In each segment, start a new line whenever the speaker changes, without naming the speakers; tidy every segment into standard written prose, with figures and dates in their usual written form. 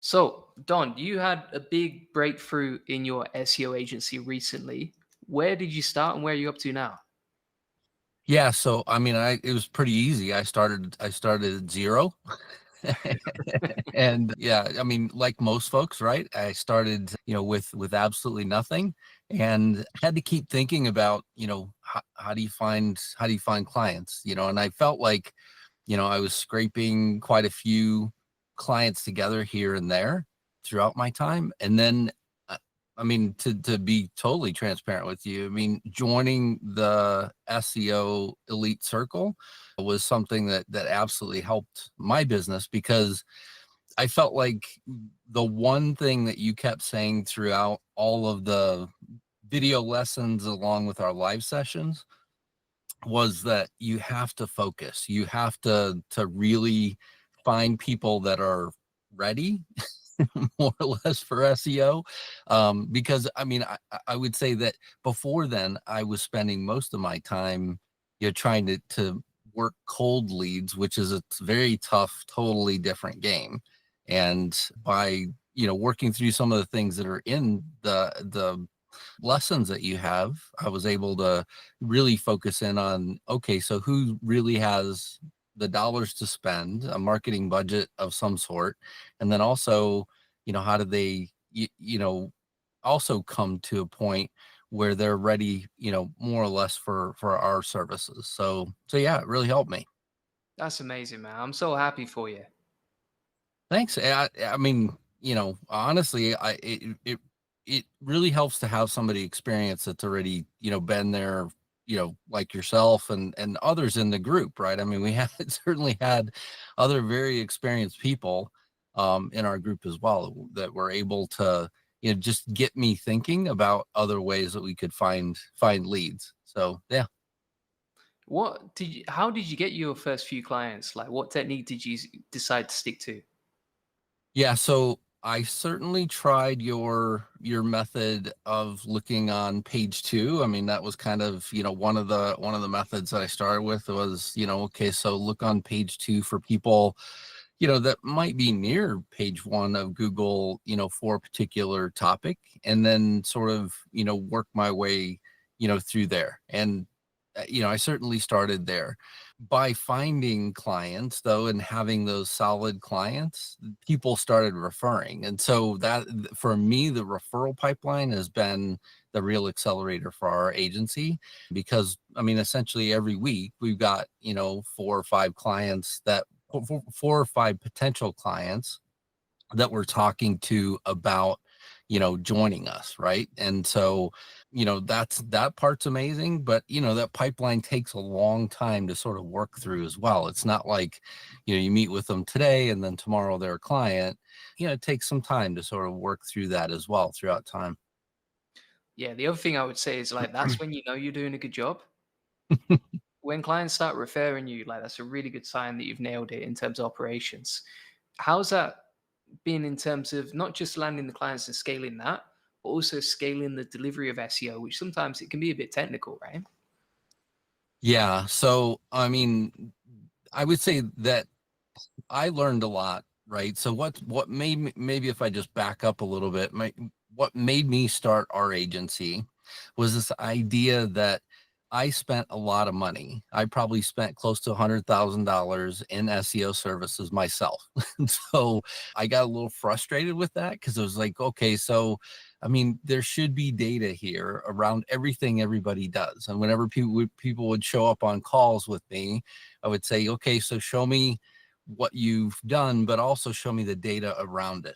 So, Don, you had a big breakthrough in your SEO agency recently. Where did you start and where are you up to now?
Yeah, so I mean, it was pretty easy. I started at 0. And yeah, I mean, like most folks, right? I started, with absolutely nothing and had to keep thinking about, how do you find clients, and I felt like, I was scraping quite a few clients together here and there throughout my time. And then, uh, I mean, to be totally transparent with you, I mean, joining the SEO elite circle was something that absolutely helped my business because I felt like the one thing that you kept saying throughout all of the video lessons along with our live sessions was that you have to focus. You have to really find people that are ready more or less for SEO. Because I mean, I would say that before then I was spending most of my time, trying to work cold leads, which is a very tough, totally different game. And by working through some of the things that are in the lessons that you have, I was able to really focus in on, okay, so who really has the dollars to spend, a marketing budget of some sort, and then also, how do they, also come to a point where they're ready, more or less for our services. So yeah, it really helped me.
That's amazing, man. I'm so happy for you.
Thanks. I mean, honestly, it really helps to have somebody experience that's already, been there, like yourself and others in the group, right? I mean, we had certainly had other very experienced people in our group as well that were able to, just get me thinking about other ways that we could find leads. So yeah.
How did you get your first few clients? Like what technique did you decide to stick to?
Yeah, so I certainly tried your method of looking on page two. I mean, that was kind of, one of the methods that I started with was, okay, so look on page two for people, that might be near page one of Google, for a particular topic, and then sort of, work my way, through there. And I certainly started there. By finding clients though and having those solid clients, people started referring. And so that for me, the referral pipeline has been the real accelerator for our agency because I mean, essentially every week we've got, 4 or 5 clients that 4 or 5 potential clients that we're talking to about, joining us, right? And so, that part's amazing, but that pipeline takes a long time to sort of work through as well. It's not like, you meet with them today and then tomorrow they're a client. It takes some time to sort of work through that as well throughout time.
Yeah, the other thing I would say is like that's when you know you're doing a good job. When clients start referring you, like that's a really good sign that you've nailed it in terms of operations. How's that been in terms of not just landing the clients and scaling that, but also scaling the delivery of SEO, which sometimes it can be a bit technical, right?
Yeah. So, I mean, I would say that I learned a lot, right? So what made me, maybe if I just back up a little bit, what made me start our agency was this idea that I spent a lot of money. I probably spent close to $100,000 in SEO services myself. And so I got a little frustrated with that because it was like, okay, so I mean, there should be data here around everything everybody does. And whenever people would show up on calls with me, I would say, okay, so show me what you've done, but also show me the data around it.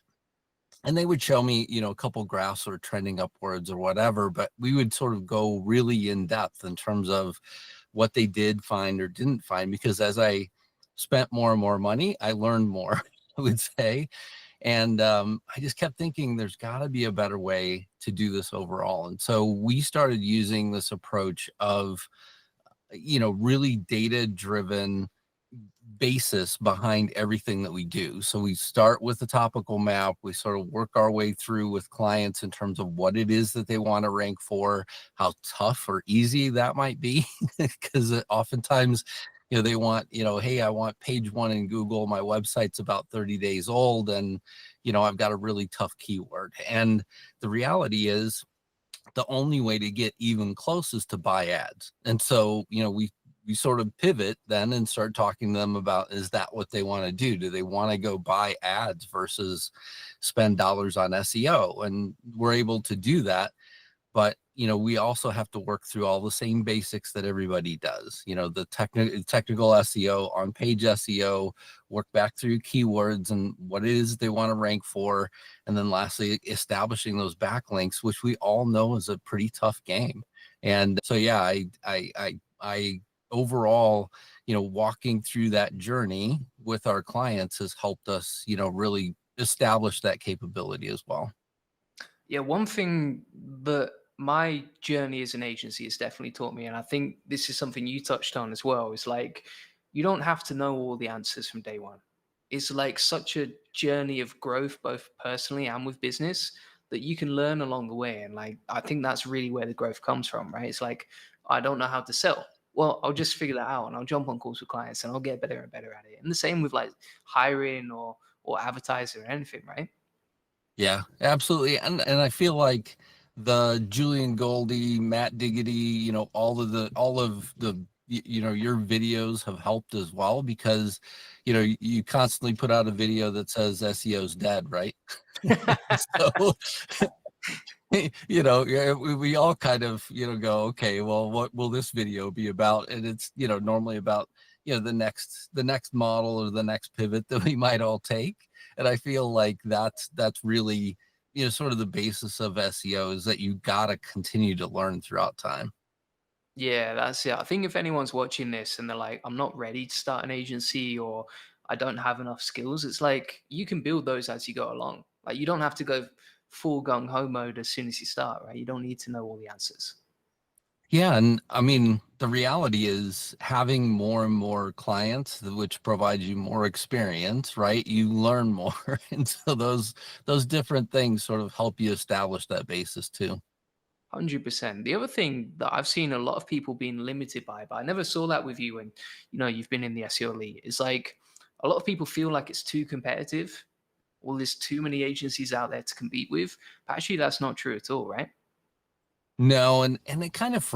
And they would show me, a couple graphs or trending upwards or whatever, but we would sort of go really in depth in terms of what they did find or didn't find, because as I spent more and more money, I learned more, I would say. And I just kept thinking there's got to be a better way to do this overall. And so we started using this approach of, really data driven basis behind everything that we do. So we start with the topical map, we sort of work our way through with clients in terms of what it is that they want to rank for, how tough or easy that might be, because oftentimes, they want, hey, I want page 1 in Google. My website's about 30 days old, and, I've got a really tough keyword. And the reality is, the only way to get even close is to buy ads. And so, we sort of pivot then and start talking to them about, is that what they want to do? Do they want to go buy ads versus spend dollars on SEO? And we're able to do that. But, we also have to work through all the same basics that everybody does, the technical SEO, on page SEO, work back through keywords and what it is they want to rank for. And then lastly, establishing those backlinks, which we all know is a pretty tough game. And so, yeah, I overall, walking through that journey with our clients has helped us, really establish that capability as well.
Yeah, one thing that my journey as an agency has definitely taught me, and I think this is something you touched on as well, is like you don't have to know all the answers from day one. It's like such a journey of growth, both personally and with business, that you can learn along the way. And like I think that's really where the growth comes from, right? It's like I don't know how to sell. Well, I'll just figure that out and I'll jump on calls with clients and I'll get better and better at it. And the same with like hiring or advertising or anything, right?
Yeah, absolutely. And I feel like the Julian Goldie, Matt Diggity, all of the your videos have helped as well, because you constantly put out a video that says SEO's dead, right? So yeah, we all kind of go, okay, well, what will this video be about? And it's normally about the next model or the next pivot that we might all take. And I feel like that's really sort of the basis of SEO, is that you got to continue to learn throughout time.
Yeah, that's it. I think if anyone's watching this and they're like, I'm not ready to start an agency or I don't have enough skills, it's like you can build those as you go along. Like you don't have to go full gung ho mode as soon as you start, right? You don't need to know all the answers.
Yeah, and I mean, the reality is, having more and more clients, which provides you more experience, right? You learn more. And so those different things sort of help you establish that basis too.
100%. The other thing that I've seen a lot of people being limited by, but I never saw that with you when you've been in the SEO elite, is like a lot of people feel like it's too competitive. Well, there's too many agencies out there to compete with. But actually, that's not true at all, right?
No, and it kind of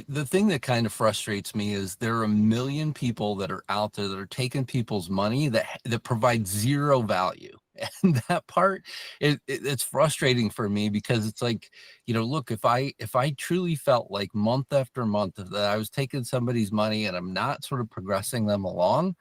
the thing that kind of frustrates me is there are a million people that are out there that are taking people's money that provide zero value. And that part, it's frustrating for me, because it's like, look, if I truly felt like month after month that I was taking somebody's money and I'm not sort of progressing them along,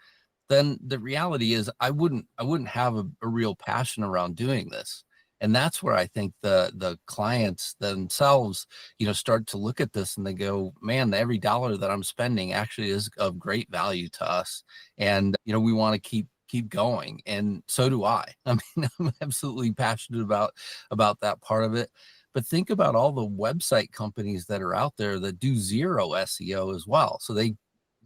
then the reality is I wouldn't have a real passion around doing this. And that's where I think the clients themselves, start to look at this and they go, man, every dollar that I'm spending actually is of great value to us. And, we want to keep going. And so do I. I mean, I'm absolutely passionate about that part of it. But think about all the website companies that are out there that do zero SEO as well. So they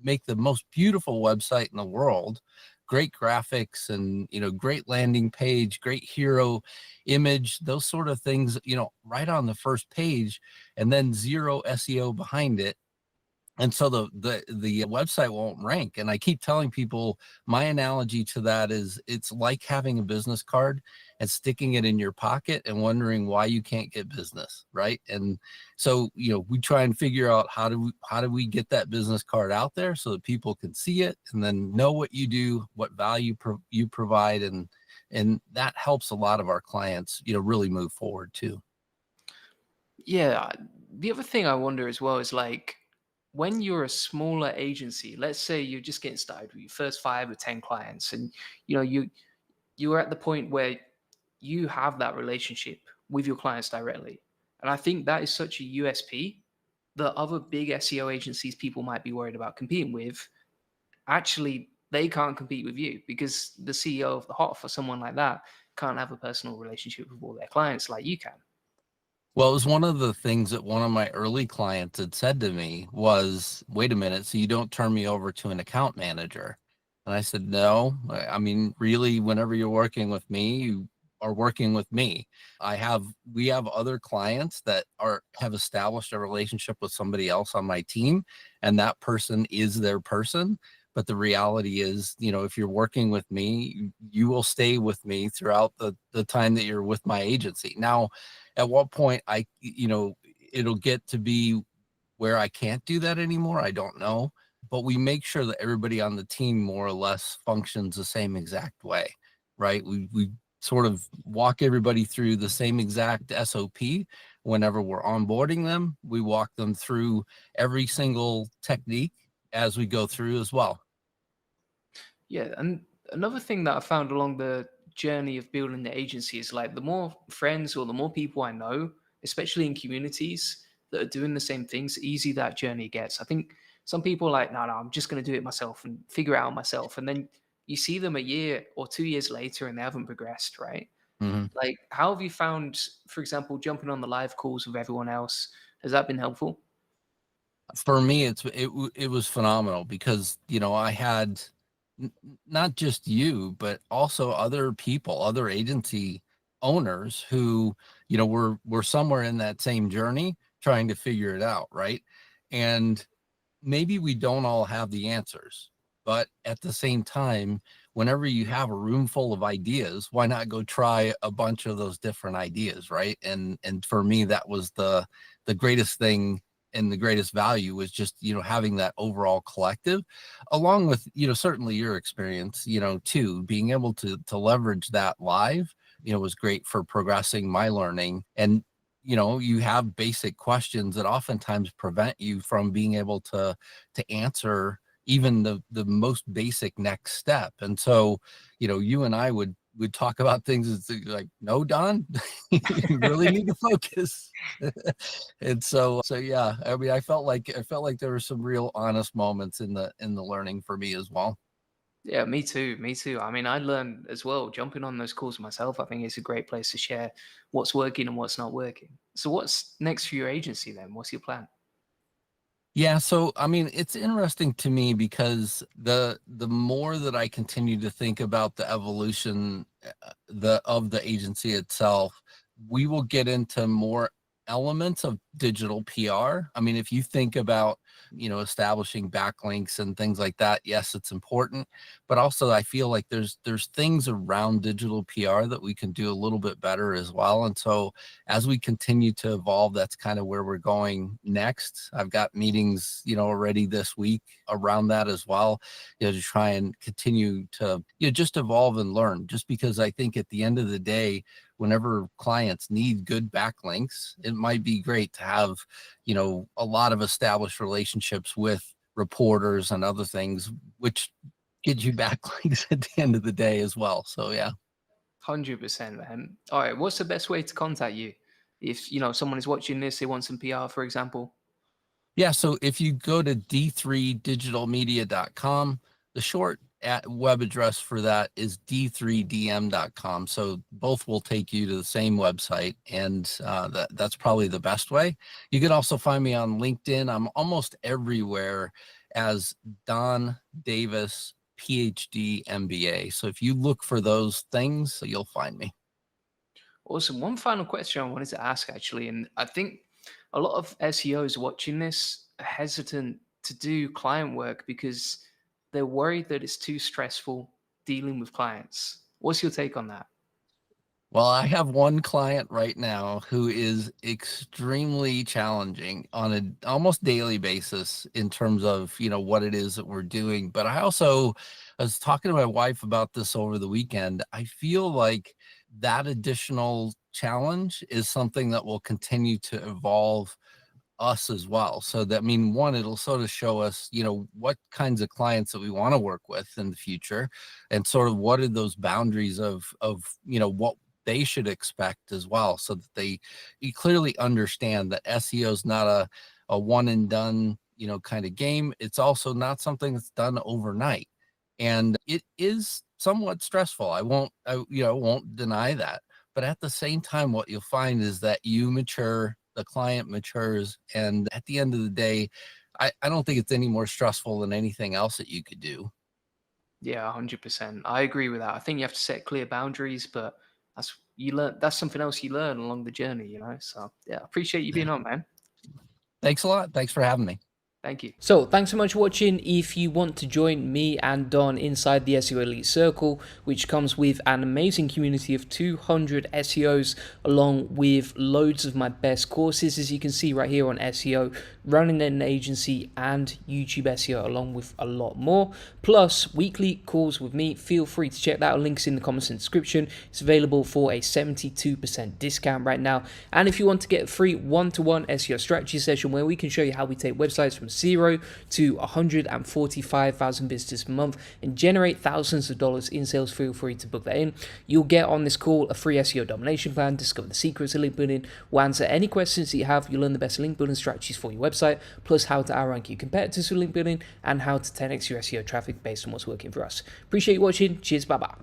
make the most beautiful website in the world, great graphics, and great landing page, great hero image, those sort of things, right on the first page, and then zero SEO behind it. And so the website won't rank. And I keep telling people, my analogy to that is, it's like having a business card and sticking it in your pocket and wondering why you can't get business, right? And so we try and figure out how do we get that business card out there so that people can see it and then know what you do, what value you provide, and that helps a lot of our clients really move forward too.
Yeah. The other thing I wonder as well is like when you're a smaller agency, let's say you're just getting started with your first 5 or 10 clients, and you're at the point where you have that relationship with your clients directly. And I think that is such a USP that other big SEO agencies people might be worried about competing with, actually they can't compete with you because the CEO of the Hot for someone like that can't have a personal relationship with all their clients like you can.
Well, it was one of the things that one of my early clients had said to me was, wait a minute, so you don't turn me over to an account manager? And I said, no, I mean, really, whenever you're working with me, are working with me. We have other clients that have established a relationship with somebody else on my team, and that person is their person. But the reality is, if you're working with me, you will stay with me throughout the time that you're with my agency. Now, at what point it'll get to be where I can't do that anymore, I don't know. But we make sure that everybody on the team more or less functions the same exact way, right? We sort of walk everybody through the same exact SOP. Whenever we're onboarding them, we walk them through every single technique as we go through as well.
Yeah, and another thing that I found along the journey of building the agency is like the more friends or the more people I know, especially in communities that are doing the same things, the easy that journey gets. I think some people are like, no, I'm just going to do it myself and figure it out myself. And then you see them a year or 2 years later and they haven't progressed, right?
Mhm.
Like, how have you found, for example, jumping on the live calls with everyone else? Has that been helpful?
For me, it was phenomenal because I had not just you, but also other people, other agency owners who were somewhere in that same journey trying to figure it out, right? And maybe we don't all have the answers, but at the same time, whenever you have a room full of ideas, why not go try a bunch of those different ideas, right? And for me, that was the greatest thing, and the greatest value was just having that overall collective, along with certainly your experience, too, being able to leverage that live was great for progressing my learning. And you have basic questions that oftentimes prevent you from being able to answer even the most basic next step. And so you and I would talk about things like, no, Don, you really need to focus. And so yeah, I mean, I felt like there were some real honest moments in the learning for me as well.
Yeah, me too. Me too. I mean, I learned as well jumping on those calls myself. I think it's a great place to share what's working and what's not working. So, what's next for your agency then? What's your plan?
Yeah, so I mean, it's interesting to me because the more that I continue to think about the evolution of the agency itself, we will get into more elements of digital PR. I mean, if you think about, establishing backlinks and things like that, yes, it's important, but also I feel like there's things around digital PR that we can do a little bit better as well. And so as we continue to evolve, that's kind of where we're going next. I've got meetings, already this week around that as well, to try and continue to, just evolve and learn. Just because I think at the end of the day, whenever clients need good backlinks, it might be great to have, a lot of established relationships with reporters and other things, which get you backlinks at the end of the day as well. So yeah.
100%, man. All right. What's the best way to contact you? If, someone is watching this, they want some PR, for example.
Yeah, so if you go to d3digitalmedia.com, the short web address for that is d3dm.com. So both will take you to the same website, and that's probably the best way. You can also find me on LinkedIn. I'm almost everywhere as Don Davis, PhD, MBA. So if you look for those things, you'll find me.
Awesome. One final question I wanted to ask, actually, and I think a lot of SEOs watching this are hesitant to do client work because they're worried that it's too stressful dealing with clients. What's your take on that?
Well, I have one client right now who is extremely challenging on a almost daily basis in terms of, what it is that we're doing. But I was talking to my wife about this over the weekend. I feel like that additional challenge is something that will continue to evolve us as well. So that, I mean, one, it'll sort of show us, what kinds of clients that we want to work with in the future, and sort of what are those boundaries of what they should expect as well, so that you clearly understand that SEO is not a one and done, kind of game. It's also not something that's done overnight, and it is somewhat stressful. I won't deny that. But at the same time, what you'll find is that you mature, the client matures, and at the end of the day, I don't think it's any more stressful than anything else that you could do.
Yeah, 100%. I agree with that. I think you have to set clear boundaries, but That's something else you learn along the journey, you know. So yeah, I appreciate you being on, man.
Thanks a lot. Thanks for having me.
Thank you.
So thanks so much for watching. If you want to join me and Don inside the SEO Elite Circle, which comes with an amazing community of 200 SEOs, along with loads of my best courses, as you can see right here on SEO, running an agency and YouTube SEO, along with a lot more, plus weekly calls with me, feel free to check that out. Links in the comments and description. It's available for a 72% discount right now. And if you want to get a free one-to-one SEO strategy session where we can show you how we take websites from 0 to 145,000 visitors per month and generate thousands of dollars in sales, feel free to book that in. You'll get on this call a free SEO domination plan, discover the secrets of link building, we'll answer any questions that you have, you'll learn the best link building strategies for your website, plus how to outrank your competitors with link building and how to 10x your SEO traffic based on what's working for us. Appreciate you watching. Cheers, bye bye.